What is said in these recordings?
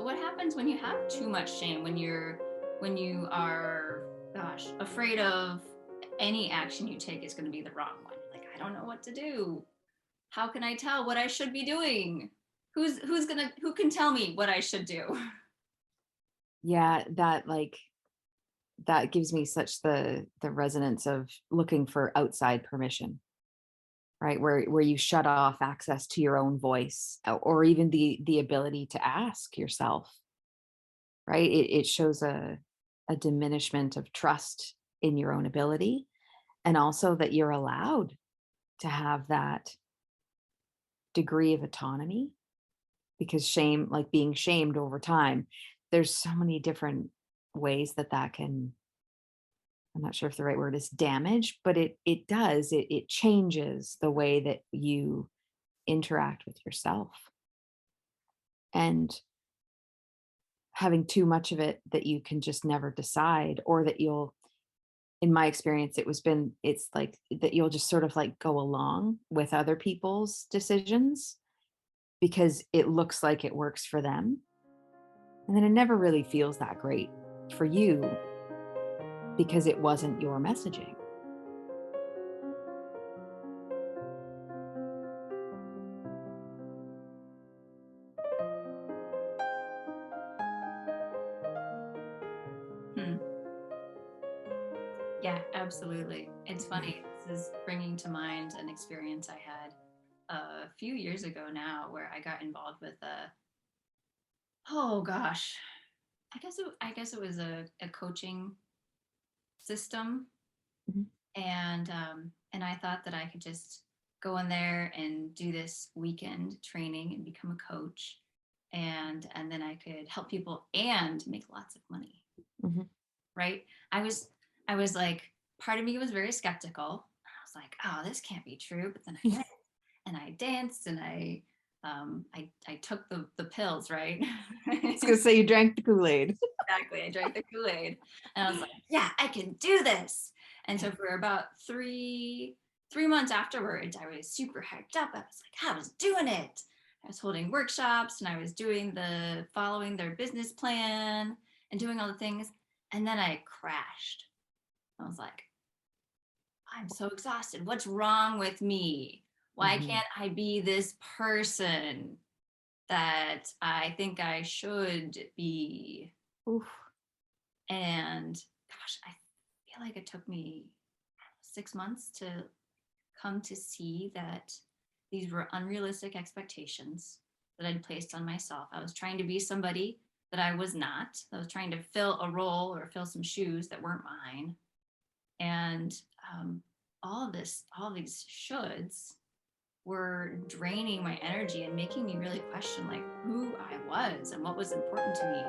So what happens when you have too much shame, when you are, gosh, afraid of any action you take is going to be the wrong one? Like, I don't know what to do. How can I tell what I should be doing? Who can tell me what I should do? Yeah, that gives me such the resonance of looking for outside permission, right? Where you shut off access to your own voice, or even the ability to ask yourself, right? It shows a diminishment of trust in your own ability, and also that you're allowed to have that degree of autonomy, because shame, like being shamed over time, there's so many different ways that can, I'm not sure if the right word is damage, but it does. It changes the way that you interact with yourself. And having too much of it that you can just never decide, or that you'll, in my experience, it's like that you'll just sort of like go along with other people's decisions because it looks like it works for them. And then it never really feels that great for you because it wasn't your messaging. Hmm. Yeah, absolutely. It's funny. This is bringing to mind an experience I had a few years ago now, where I got involved with oh gosh, I guess it was a coaching system, Mhm. and I thought that I could just go in there and do this weekend training and become a coach, and then I could help people and make lots of money. Mhm. Right? I was like, part of me was very skeptical. I was like, oh, this can't be true. But then I went and I danced and I took the pills, right? I was gonna say you drank the Kool-Aid. Exactly. I drank the Kool-Aid and I was like, yeah, I can do this. And so for about three months afterwards, I was super hyped up. I was like, I was doing it. I was holding workshops and I was doing the following their business plan and doing all the things. And then I crashed. I was like, I'm so exhausted. What's wrong with me? Why Mhm. can't I be this person that I think I should be? Oof. And gosh, I feel like it took me 6 months to come to see that these were unrealistic expectations that I'd placed on myself. I was trying to be somebody that I was not. I was trying to fill a role or fill some shoes that weren't mine. And all of these shoulds were draining my energy and making me really question like who I was and what was important to me.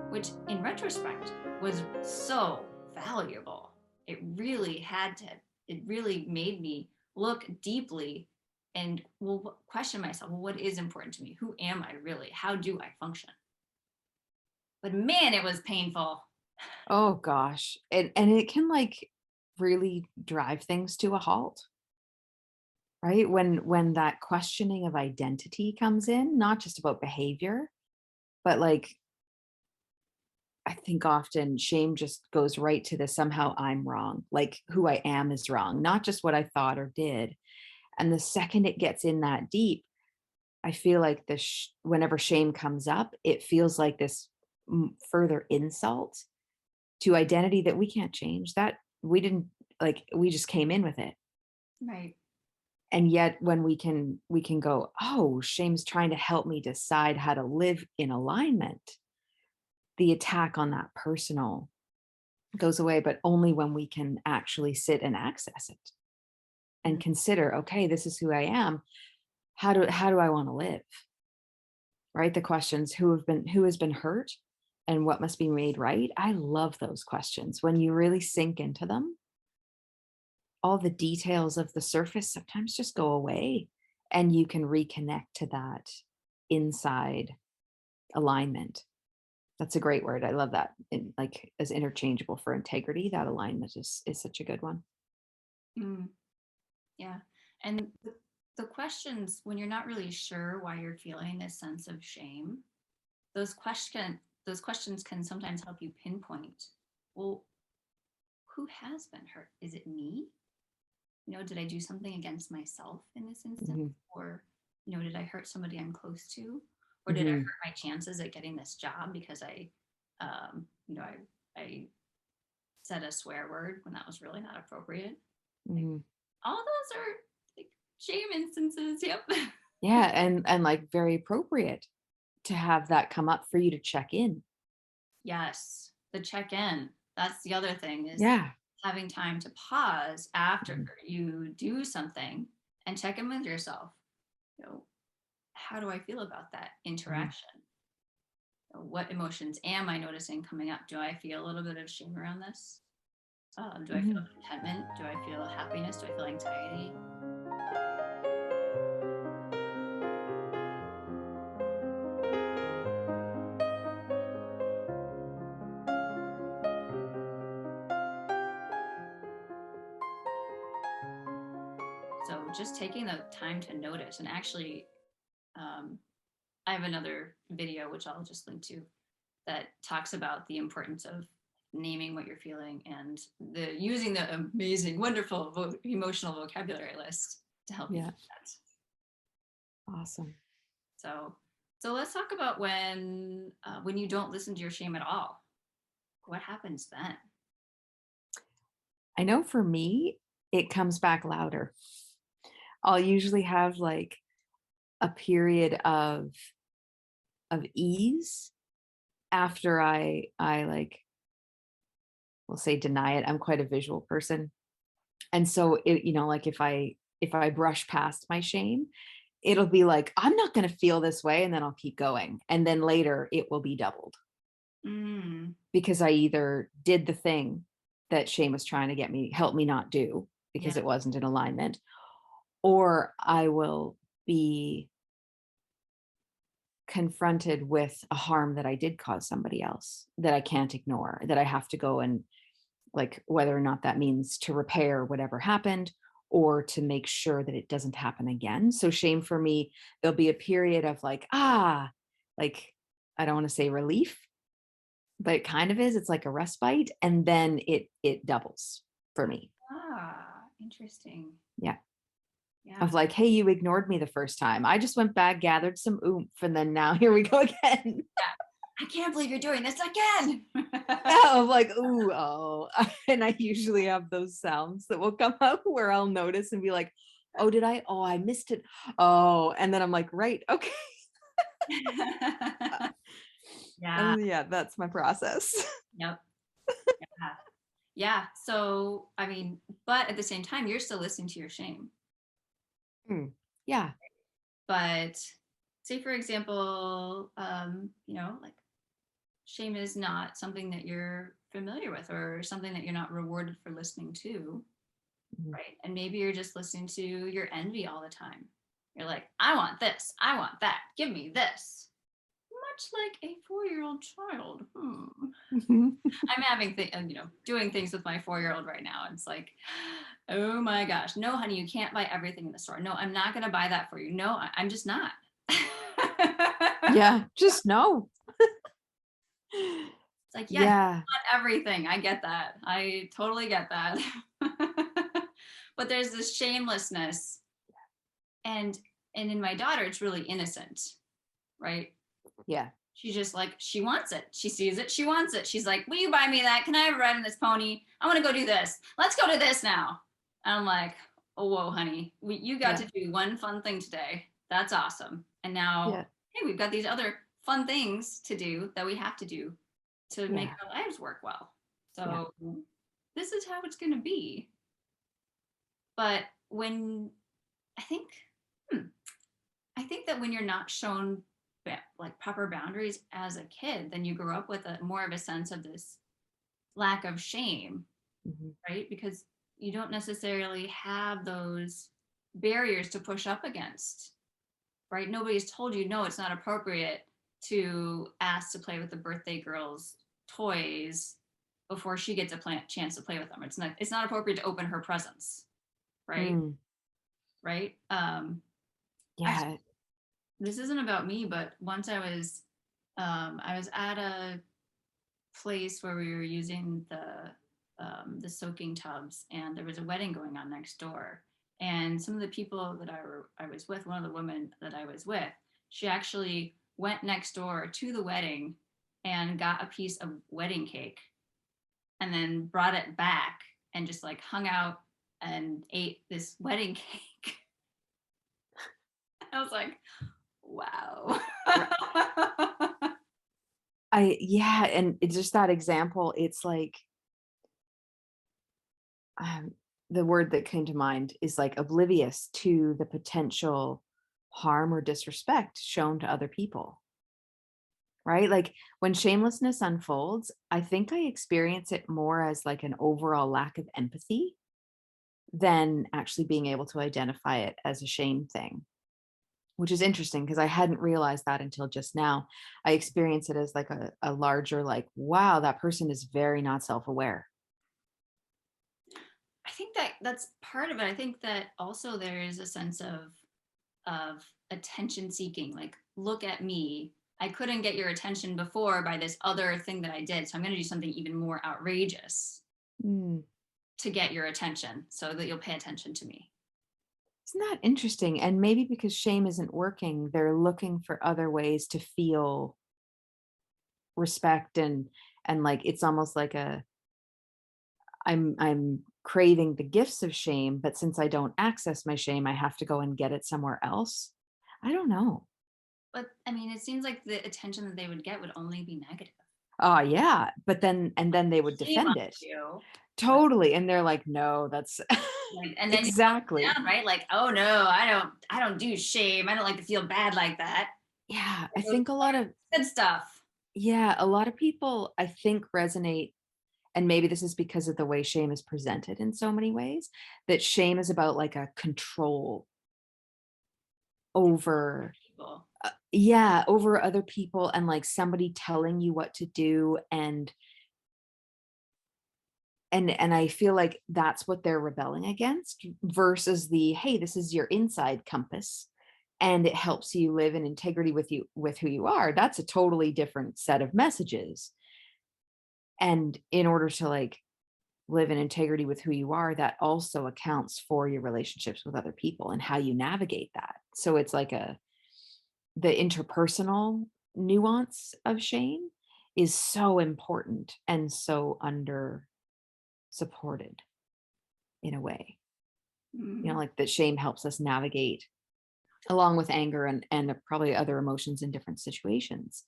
Which in retrospect was so valuable. It really made me look deeply and will question myself, well, what is important to me? Who am I really? How do I function? But man, it was painful. Oh gosh. And it can like really drive things to a halt, right? When that questioning of identity comes in, not just about behavior, but like I think often shame just goes right to the somehow I'm wrong. Like who I am is wrong, not just what I thought or did. And the second it gets in that deep, I feel like whenever shame comes up, it feels like this further insult to identity that we can't change. That we didn't, like, we just came in with it. Right. And yet when we can go, oh, shame's trying to help me decide how to live in alignment. The attack on that personal goes away, but only when we can actually sit and access it and Mm. consider, okay, this is who I am. How do I want to live? Right? The questions, who has been hurt and what must be made right. I love those questions. When you really sink into them, all the details of the surface sometimes just go away and you can reconnect to that inside alignment. That's a great word. I love that. Like as interchangeable for integrity, that alignment is such a good one. Mm, yeah. And the questions, when you're not really sure why you're feeling this sense of shame, those those questions can sometimes help you pinpoint, well, who has been hurt? Is it me? Did I do something against myself in this instance? Hmm. Or, did I hurt somebody I'm close to? Or did I Hmm. hurt my chances at getting this job because um, you know, I said a swear word when that was really not appropriate? Like, Hmm. all those are like shame instances. Yep. Yeah, and like very appropriate to have that come up for you to check in. Yes. The check in. That's the other thing, is Yeah. having time to pause after Mhm. you do something and check in with yourself. You know, how do I feel about that Mhm. interaction? What emotions am I noticing coming up? Do I feel a little bit of shame around this? Do I feel Mhm. contentment? Do I feel happiness? Do I feel anxiety? So just taking the time to notice, and actually, um, I have another video which I'll just link to that talks about the importance of naming what you're feeling and the using the amazing, wonderful emotional vocabulary list to help you do Yeah. that. Awesome. So, so let's talk about when you don't listen to your shame at all. What happens then? I know for me, it comes back louder. I'll usually have like a period of ease after I like will say deny it. I'm quite a visual person. And so it, like if I brush past my shame, it'll be like, I'm not going to feel this way. And then I'll keep going. And then later it will be doubled Mm, because I either did the thing that shame was trying to help me not do yeah, because it wasn't in alignment, or I will be confronted with a harm that I did cause somebody else that I can't ignore, that I have to go and, like, whether or not that means to repair whatever happened or to make sure that it doesn't happen again. So shame for me, there'll be a period of like, like, I don't want to say relief, but it kind of is. It's like a respite, and then it doubles for me. interesting. Yeah. Yeah, Of like, hey, you ignored me the first time. I just went back, gathered some oomph, and then now here we go again. I can't believe you're doing this again. Yeah, of like, ooh, oh. And I usually have those sounds that will come up where I'll notice and be like, oh, did I? Oh, I missed it. Oh, and then I'm like, right, okay. Yeah. And yeah, that's my process. Yep. Yeah. Yeah. So, I mean, but at the same time, you're still listening to your shame. Hmm. Yeah. But say, for example, like shame is not something that you're familiar with or something that you're not rewarded for listening to, Mhm. right? And maybe you're just listening to your envy all the time. You're like, I want this, I want that, give me this. Much like a 4-year-old child. I'm having doing things with my 4-year-old right now. It's like, oh my gosh, no, honey, you can't buy everything in the store. No, I'm not going to buy that for you. No, I'm just not. Yeah, just no. It's like, yes, Yeah. not everything. I get that. I totally get that. But there's this shamelessness, and in my daughter, it's really innocent, right? Yeah. She's just like, she wants it. She sees it. She wants it. She's like, will you buy me that? Can I have a ride on this pony? I want to go do this. Let's go to this now. And I'm like, oh, whoa, honey, you got Yeah. to do one fun thing today. That's awesome. And now, Yeah. hey, we've got these other fun things to do that we have to do to make Yeah. our lives work well. Yeah. So this is how it's going to be. But when I think, hmm, I think that when you're not shown like proper boundaries as a kid, then you grow up with a more of a sense of this lack of shame, Mhm. right? Because you don't necessarily have those barriers to push up against, right? Nobody's told you, no, it's not appropriate to ask to play with the birthday girl's toys before she gets a chance to play with them. It's not appropriate to open her presents, right? Mm, Right. Actually, yeah. this isn't about me, but once I was at a place where we were using the soaking tubs, and there was a wedding going on next door. And some of the people that I was with, one of the women that I was with, she actually went next door to the wedding and got a piece of wedding cake and then brought it back and just like hung out and ate this wedding cake. I was like, wow. Yeah, and it's just that example, it's like, um, the word that came to mind is like oblivious to the potential harm or disrespect shown to other people, right? Like when shamelessness unfolds, I think I experience it more as like an overall lack of empathy than actually being able to identify it as a shame thing, which is interesting because I hadn't realized that until just now. I experience it as like a larger, like, wow, that person is very not self aware. I think that that's part of it. I think that also there is a sense of attention seeking. Like, look at me. I couldn't get your attention before by this other thing that I did, so I'm going to do something even more outrageous to get your attention, so that you'll pay attention to me. Isn't that interesting? And maybe because shame isn't working, they're looking for other ways to feel respect and like it's almost like a I'm craving the gifts of shame, but since I don't access my shame, I have to go and get it somewhere else. I don't know. But I mean, it seems like the attention that they would get would only be negative. Oh yeah, but then they would Shame on defend it. you. But Totally. And they're like, no, that's like, and then you exactly. come down, right? Like, oh no, I don't do shame. I don't like to feel bad like that. Yeah, I It goes think a lot of good stuff. yeah, a lot of people I think resonate, and maybe this is because of the way shame is presented in so many ways, that shame is about like a control over People. yeah, over other people and like somebody telling you what to do and I feel like that's what they're rebelling against versus the hey, this is your inside compass and it helps you live in integrity with who you are. That's a totally different set of messages. And in order to like live in integrity with who you are, that also accounts for your relationships with other people and how you navigate that. So it's like the interpersonal nuance of shame is so important and so under supported in a way. You know, Mm. like that shame helps us navigate along with anger and probably other emotions in different situations.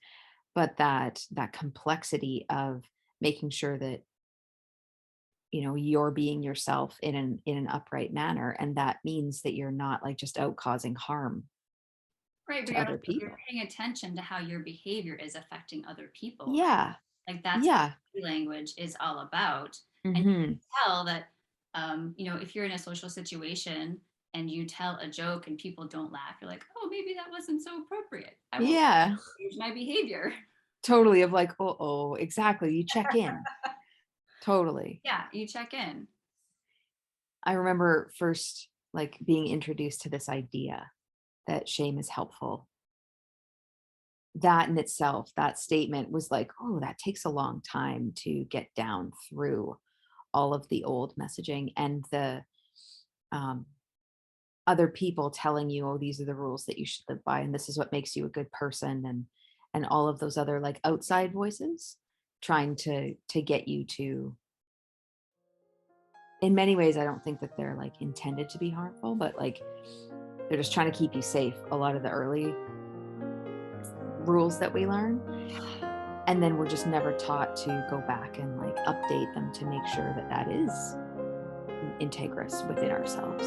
But that complexity of making sure that you're being yourself in an upright manner, and that means that you're not like just out causing harm Right, but to other you're people. paying attention to how your behavior is affecting other people. Yeah. Like that's what Yeah. body language is all about. And you Hmm. can tell that, if you're in a social situation and you tell a joke and people don't laugh, you're like, oh, maybe that wasn't so appropriate. I will Yeah. change my behavior. Totally, of like, oh, exactly. You check in. Totally. Yeah, you check in. I remember first like being introduced to this idea that shame is helpful. That in itself, that statement was like, oh, that takes a long time to get down through all of the old messaging and the um, other people telling you, oh, these are the rules that you should live by, and this is what makes you a good person, and all of those other like outside voices trying to get you to. In many ways, I don't think that they're like intended to be harmful, but like they're just trying to keep you safe. A lot of the early rules that we learn. And then we're just never taught to go back and like update them to make sure that that is integrous within ourselves.